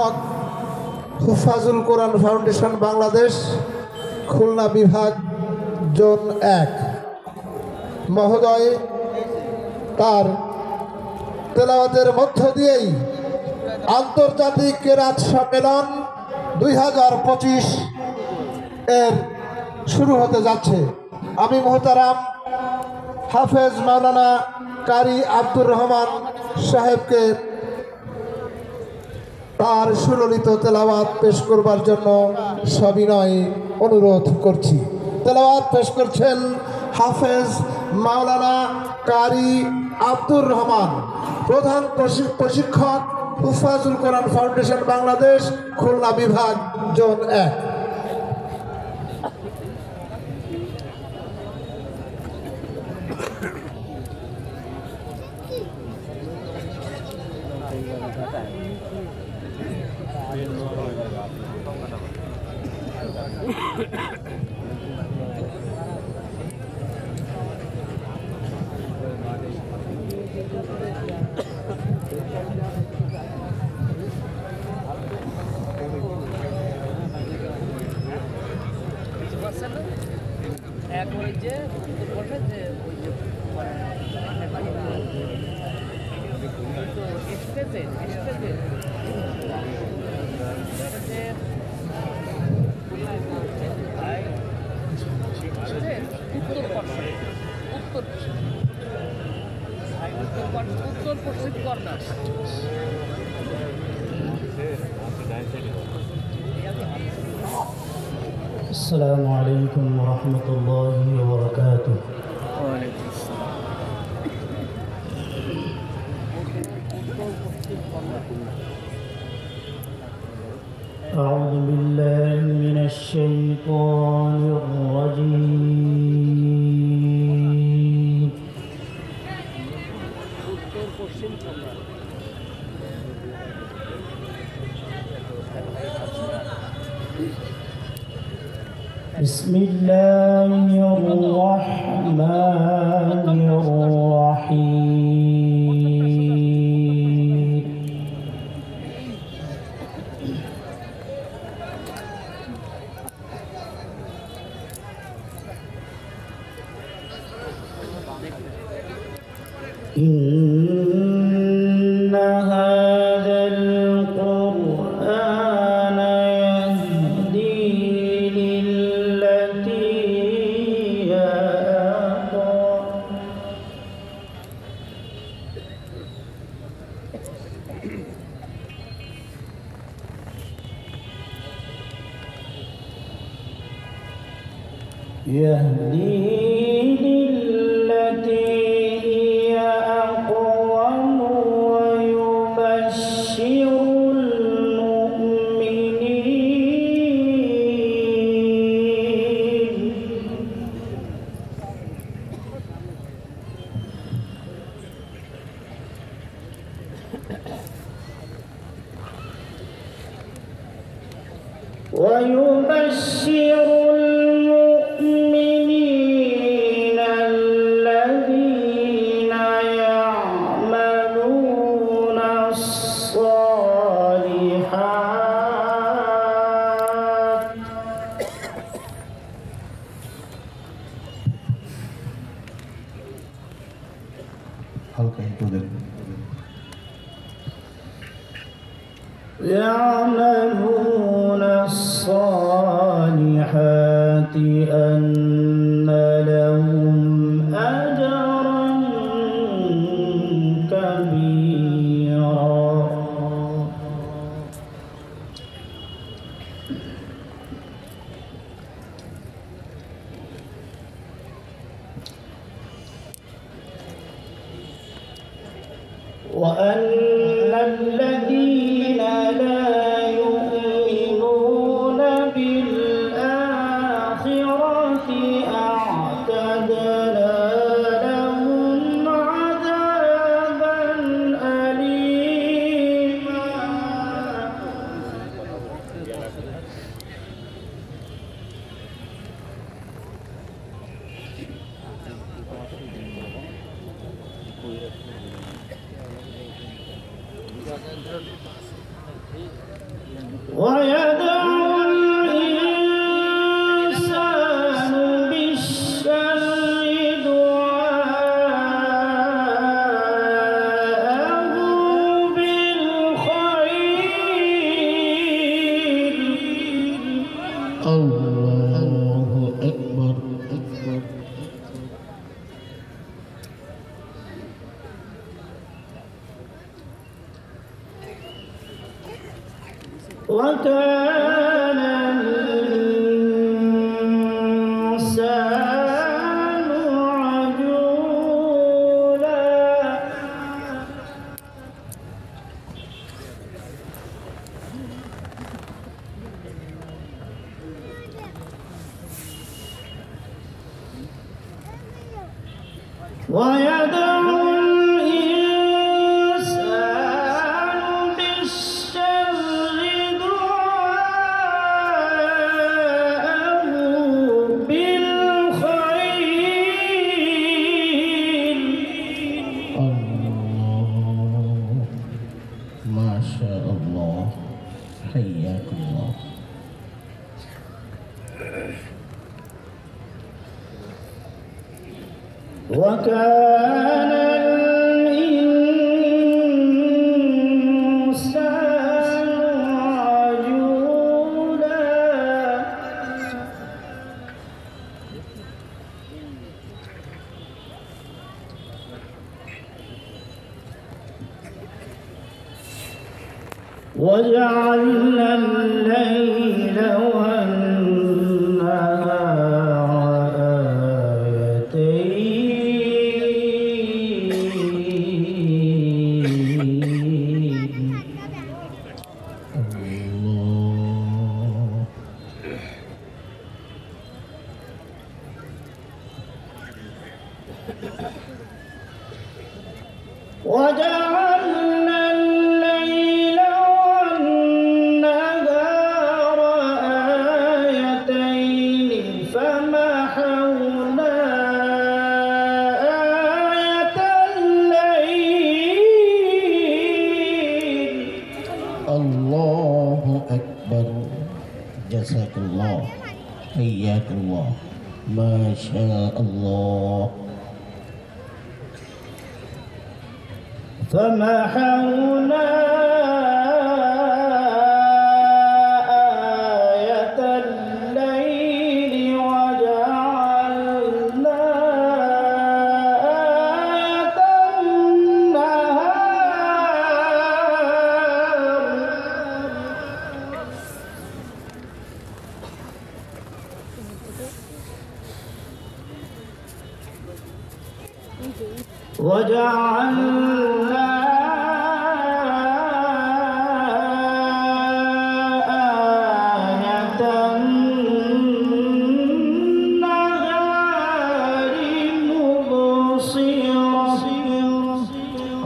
প্রশিক্ষক হুফাজুল কোরআন ফাউন্ডেশন বাংলাদেশ খুলনা বিভাগ জোন 1 মহোদয় তার তেলাওয়াতের মধ্য দিয়েই আন্তর্জাতিক কেরাত সম্মেলন 2025 এর শুরু হতে যাচ্ছে। আমি মোহতারাম হাফেজ মাওলানা কারি আব্দুর রহমান সাহেবকে তার সুললিত তেলাওয়াত পেশ করবার জন্য সবিনয় অনুরোধ করছি। তেলাওয়াত পেশ করছেন হাফেজ মাওলানা কারি আব্দুর রহমান, প্রধান প্রশিক্ষক হুফাজুল কোরআন ফাউন্ডেশন বাংলাদেশ খুলনা বিভাগ জোন 1। উত্তর পশ্চিম কর্নার। السلام عليكم ورحمة الله وبركاته. أعوذ بالله من الشيطان الرجيم. بسم الله الرحمن الرحيم. إن هذا القرآن يهدي للتي هي أقوم. يهدي للتي هي أقوم ويبشر المؤمنين الذين يعملون الصالحات يعملون الصالحات أن لهم أجرا كبيرا. وأن الذين لا يؤمنون بالآخرة ويدعو الإنسان بالشر دعاءه بالخير. الله أكبر. وكان الإنسان عجولا. ويدعو الإنسان بالشر دعاءه بالخير. الله ما شاء الله. حياكم الله. وكان الإنسان عجولا. وجعلنا الليل والنهار آيتين. الله. وجعلنا الليل والنهار آيتين فمحونا آية الليل. الله أكبر. جزاك الله. حياك الله. ما شاء الله. فمحونا آية الليل وجعلنا آية النهار. وجعلنا آية النهار مبصرة.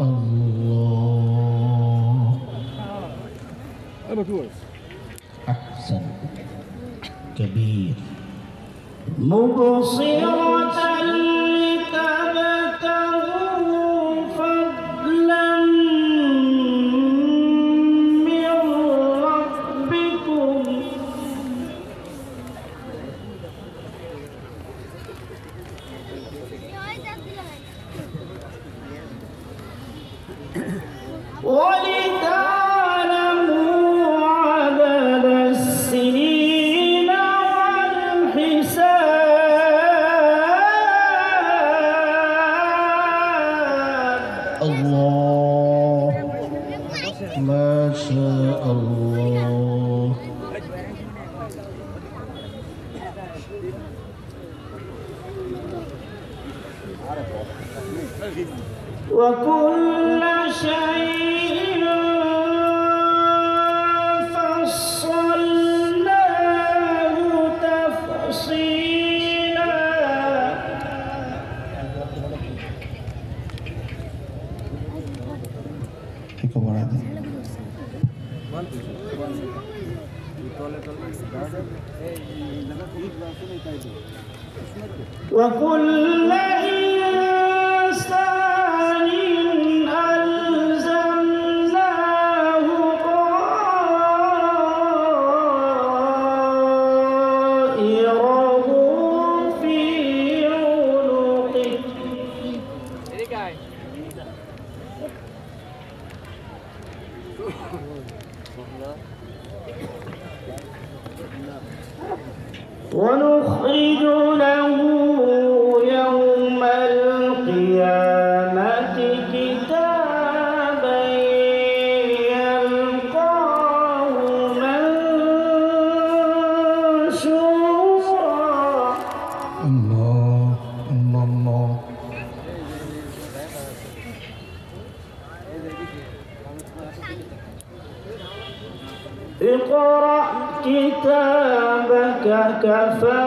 الله. أحسن. كبير. مبصرة لتبتغوا فضلا من ربكم. ولتعلموا عدد السنين والحساب. الله ما شاء الله. وكل شيء فصلناه تفصيلا. وكل إنسان ألزمناه طائره ونخرج له يوم القيامة كتابا يلقاه منشورا. الله الله الله. اقرأ كتابك كفى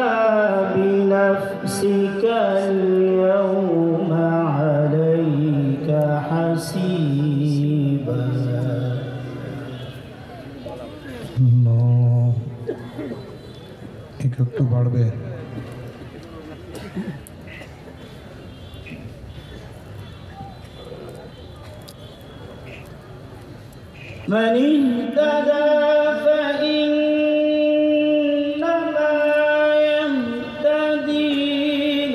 بنفسك اليوم عليك حسيبا. الله একটু বাড়বে। من اهتدى فإنما يهتدي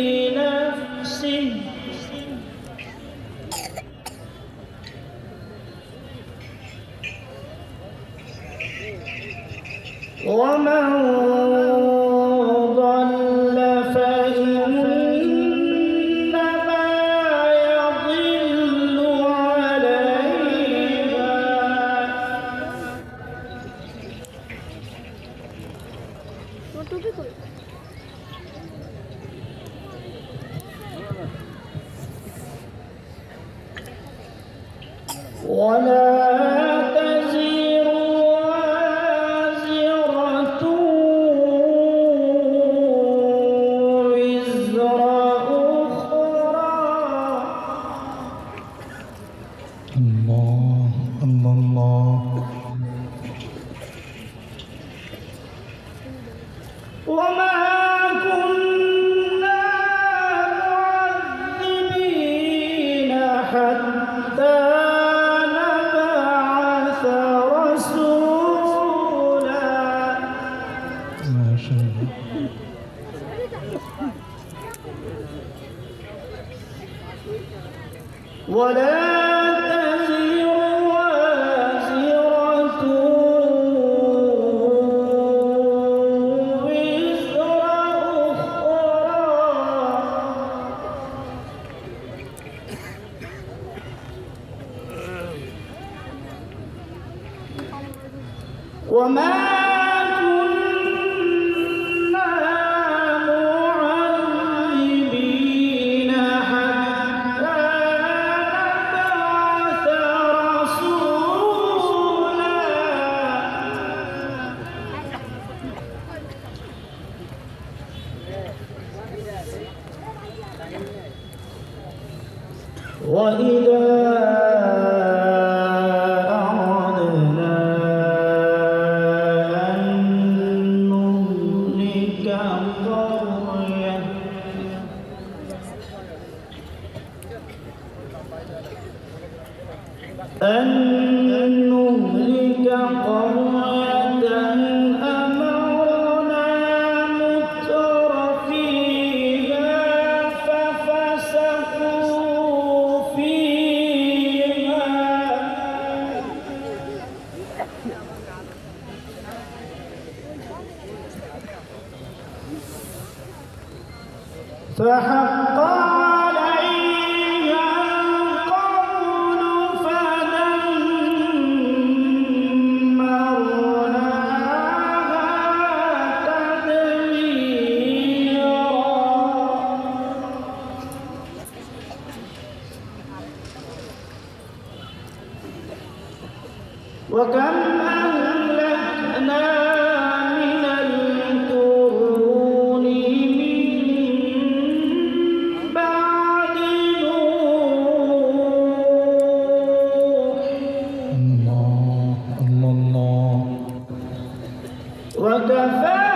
لنفسه ومن ضل فإنما يضل عليها. ولا تزر وازرة وزر أخرى. الله الله الله. وما كنا معذبين حتى نبعث رسولا. ما شاء الله. ولا تزر وازرة وزر أخرى. وما كنا معذبين حتى نبعث رسولا. وإذا أردنا أن نهلك قرية أمرنا متر فيها ففسقوا فيها. فحق عليها القول فدمرناها تدميرا. وكم أهلكنا من القرون من بعد نوح. الله الله الله. وكفى